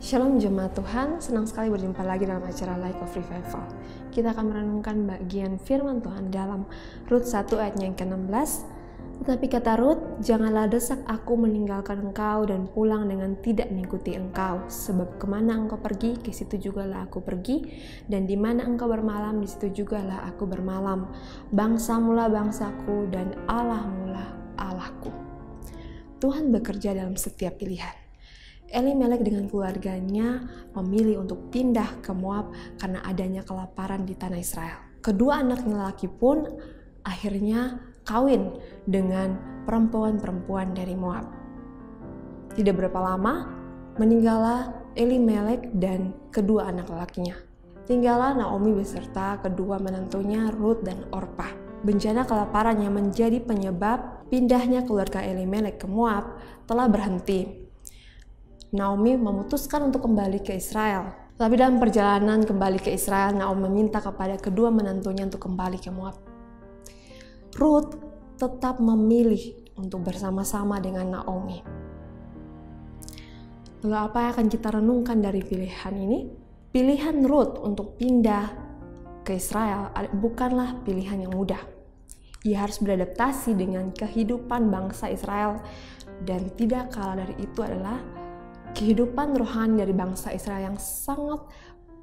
Shalom jemaat Tuhan, senang sekali berjumpa lagi dalam acara Light of Revival. Kita akan merenungkan bagian firman Tuhan dalam Rut 1 ayatnya yang ke-16. Tetapi kata Rut, janganlah desak aku meninggalkan engkau dan pulang dengan tidak mengikuti engkau. Sebab kemana engkau pergi, ke situ jugalah aku pergi. Dan di mana engkau bermalam, di situ jugalah aku bermalam. Bangsamulah bangsaku dan Allahmulah Allahku. Tuhan bekerja dalam setiap pilihan. Elimelek dengan keluarganya memilih untuk pindah ke Moab karena adanya kelaparan di tanah Israel. Kedua anaknya laki pun akhirnya kawin dengan perempuan-perempuan dari Moab. Tidak berapa lama, meninggallah Elimelek dan kedua anak lakinya. Tinggallah Naomi beserta kedua menantunya Rut dan Orpa. Bencana kelaparan yang menjadi penyebab pindahnya keluarga Elimelek ke Moab telah berhenti. Naomi memutuskan untuk kembali ke Israel. Tapi dalam perjalanan kembali ke Israel, Naomi meminta kepada kedua menantunya untuk kembali ke Moab. Rut tetap memilih untuk bersama-sama dengan Naomi. Lalu apa yang akan kita renungkan dari pilihan ini? Pilihan Rut untuk pindah ke Israel bukanlah pilihan yang mudah. Ia harus beradaptasi dengan kehidupan bangsa Israel, dan tidak kalah dari itu adalah kehidupan rohani dari bangsa Israel yang sangat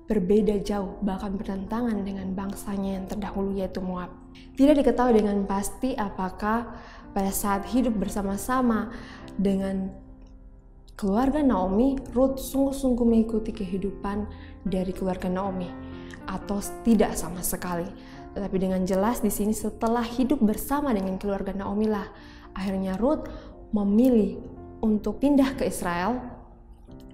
berbeda jauh, bahkan bertentangan dengan bangsanya yang terdahulu yaitu Moab. Tidak diketahui dengan pasti apakah pada saat hidup bersama-sama dengan keluarga Naomi, Rut sungguh-sungguh mengikuti kehidupan dari keluarga Naomi atau tidak sama sekali. Tetapi dengan jelas di sini setelah hidup bersama dengan keluarga Naomi lah, akhirnya Rut memilih untuk pindah ke Israel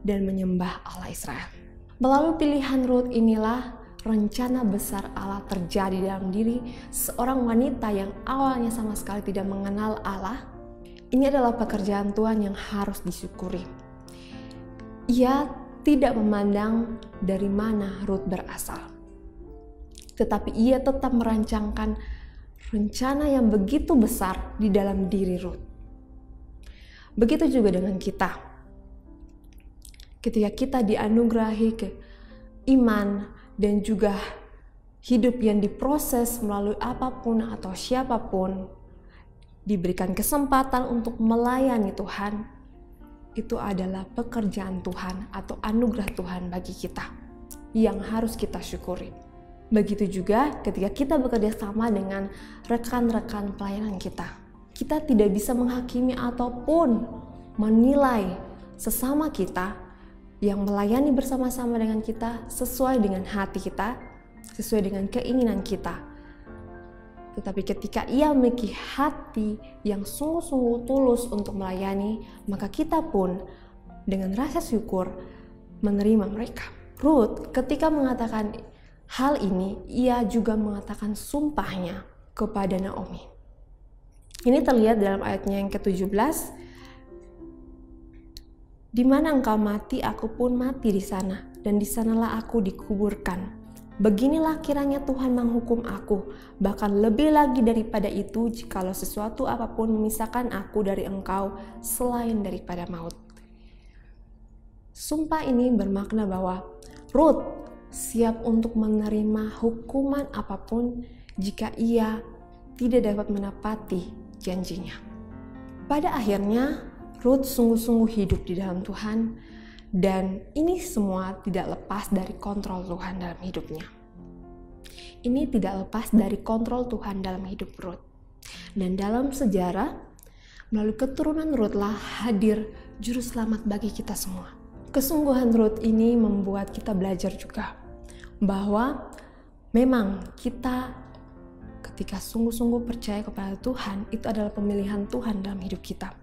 dan menyembah Allah Israel. Melalui pilihan Rut inilah rencana besar Allah terjadi dalam diri seorang wanita yang awalnya sama sekali tidak mengenal Allah. Ini adalah pekerjaan Tuhan yang harus disyukuri. Ia tidak memandang dari mana Rut berasal, tetapi ia tetap merancangkan rencana yang begitu besar di dalam diri Rut. Begitu juga dengan kita. Ketika kita dianugerahi ke iman dan juga hidup yang diproses melalui apapun atau siapapun, diberikan kesempatan untuk melayani Tuhan, itu adalah pekerjaan Tuhan atau anugerah Tuhan bagi kita yang harus kita syukuri. Begitu juga ketika kita bekerja sama dengan rekan-rekan pelayanan kita. Kita tidak bisa menghakimi ataupun menilai sesama kita yang melayani bersama-sama dengan kita sesuai dengan hati kita, sesuai dengan keinginan kita. Tetapi ketika ia memiliki hati yang sungguh-sungguh tulus untuk melayani, maka kita pun dengan rasa syukur menerima mereka. Rut ketika mengatakan hal ini, ia juga mengatakan sumpahnya kepada Naomi. Ini terlihat dalam ayatnya yang ke-17. Di mana engkau mati, aku pun mati di sana, dan di sanalah aku dikuburkan. Beginilah kiranya Tuhan menghukum aku, bahkan lebih lagi daripada itu, jikalau sesuatu apapun memisahkan aku dari engkau selain daripada maut. Sumpah ini bermakna bahwa Rut siap untuk menerima hukuman apapun jika ia tidak dapat menepati janjinya. Pada akhirnya, Rut sungguh-sungguh hidup di dalam Tuhan, dan ini semua tidak lepas dari kontrol Tuhan dalam hidupnya. Ini tidak lepas dari kontrol Tuhan dalam hidup Rut. Dan dalam sejarah, melalui keturunan Rutlah hadir juru selamat bagi kita semua. Kesungguhan Rut ini membuat kita belajar juga bahwa memang kita ketika sungguh-sungguh percaya kepada Tuhan, itu adalah pemilihan Tuhan dalam hidup kita.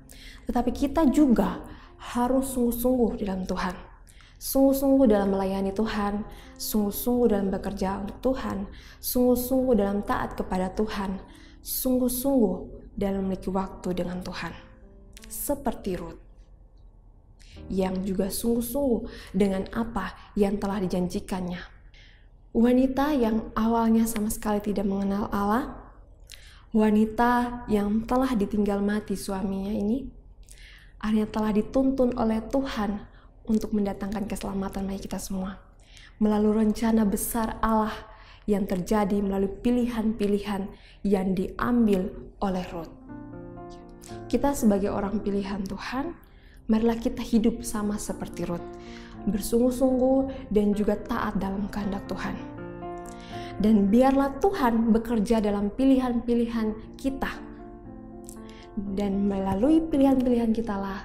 Tetapi kita juga harus sungguh-sungguh di dalam Tuhan. Sungguh-sungguh dalam melayani Tuhan, sungguh-sungguh dalam bekerja untuk Tuhan, sungguh-sungguh dalam taat kepada Tuhan, sungguh-sungguh dalam memiliki waktu dengan Tuhan. Seperti Rut, yang juga sungguh-sungguh dengan apa yang telah dijanjikannya. Wanita yang awalnya sama sekali tidak mengenal Allah, wanita yang telah ditinggal mati suaminya ini, akhirnya telah dituntun oleh Tuhan untuk mendatangkan keselamatan bagi kita semua. Melalui rencana besar Allah yang terjadi melalui pilihan-pilihan yang diambil oleh Ruth. Kita sebagai orang pilihan Tuhan, marilah kita hidup sama seperti Ruth, bersungguh-sungguh dan juga taat dalam kehendak Tuhan. Dan biarlah Tuhan bekerja dalam pilihan-pilihan kita. Dan melalui pilihan-pilihan kita lah,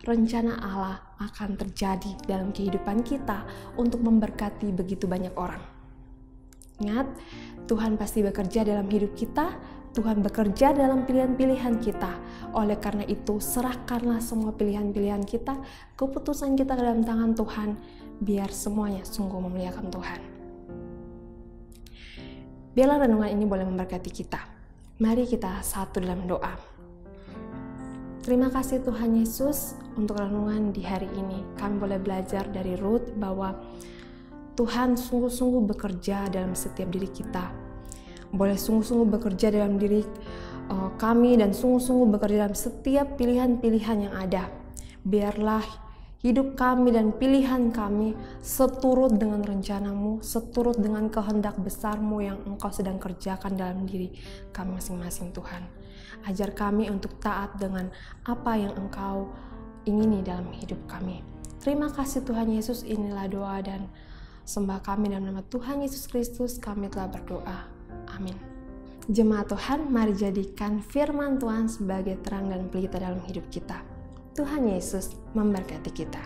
rencana Allah akan terjadi dalam kehidupan kita untuk memberkati begitu banyak orang. Ingat, Tuhan pasti bekerja dalam hidup kita, Tuhan bekerja dalam pilihan-pilihan kita. Oleh karena itu, serahkanlah semua pilihan-pilihan kita, keputusan kita ke dalam tangan Tuhan, biar semuanya sungguh memuliakan Tuhan. Biarlah renungan ini boleh memberkati kita. Mari kita satu dalam doa. Terima kasih Tuhan Yesus untuk renungan di hari ini. Kami boleh belajar dari Ruth bahwa Tuhan sungguh-sungguh bekerja dalam setiap diri kita. Boleh sungguh-sungguh bekerja dalam diri kami dan sungguh-sungguh bekerja dalam setiap pilihan-pilihan yang ada. Biarlah hidup kami dan pilihan kami seturut dengan rencana-Mu, seturut dengan kehendak besar-Mu yang Engkau sedang kerjakan dalam diri kami masing-masing Tuhan. Ajar kami untuk taat dengan apa yang Engkau ingini dalam hidup kami. Terima kasih Tuhan Yesus, inilah doa dan sembah kami dalam nama Tuhan Yesus Kristus kami telah berdoa. Amin. Jemaat Tuhan, mari jadikan firman Tuhan sebagai terang dan pelita dalam hidup kita. Tuhan Yesus memberkati kita.